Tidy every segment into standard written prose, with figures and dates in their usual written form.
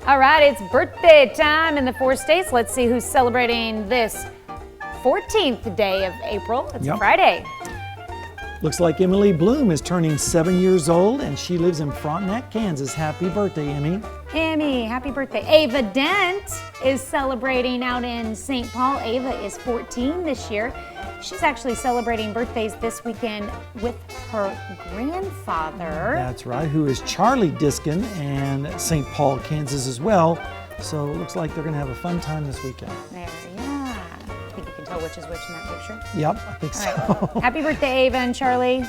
All right, it's birthday time in the 4 states. Let's see who's celebrating this 14th day of April. It's Friday. Looks like Emily Bloom is turning 7 years old, and she lives in Frontenac, Kansas. Happy birthday, Emmy. Emmy, happy birthday. Ava Dent is celebrating out in St. Paul. Ava is 14 this year. She's actually celebrating birthdays this weekend with her grandfather. That's right, who is Charlie Diskin, and St. Paul, Kansas as well. So it looks like they're going to have a fun time this weekend. There, yeah. I think you can tell which is which in that picture. Yep, I think so. Right. Happy birthday, Ava and Charlie.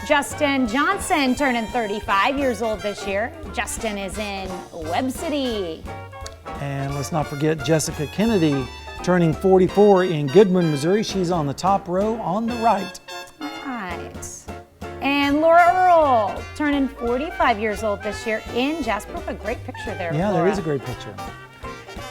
Justin Johnson turning 35 years old this year. Justin is in Webb City. And let's not forget Jessica Kennedy, turning 44 in Goodman, Missouri. She's on the top row on the right. All right. And Laura Earl, turning 45 years old this year in Jasper. A great picture there, Yeah, Laura. there is a great picture.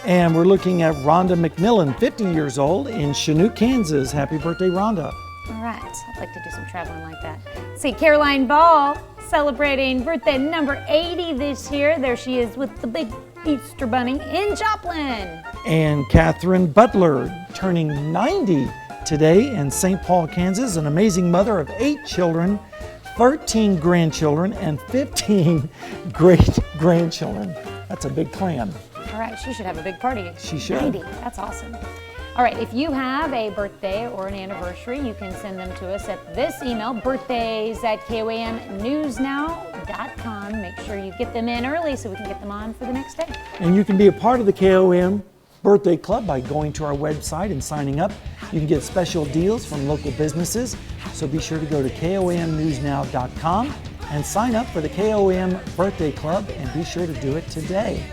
And we're looking at Rhonda McMillan, 50 years old in Chinook, Kansas. Happy birthday, Rhonda. All right. I'd like to do some traveling like that. See, Caroline Ball celebrating birthday number 80 this year. There she is with the big Easter bunny in Joplin. And Catherine Butler, turning 90 today in St. Paul, Kansas, an amazing mother of 8 children, 13 grandchildren, and 15 great-grandchildren. That's a big clan. All right, she should have a big party. She should. 90, that's awesome. All right, if you have a birthday or an anniversary, you can send them to us at this email, birthdays@komnewsnow.com. Make sure you get them in early so we can get them on for the next day. And you can be a part of the KOM Birthday Club by going to our website and signing up. You can get special deals from local businesses, so be sure to go to komnewsnow.com and sign up for the KOM Birthday Club, and be sure to do it today.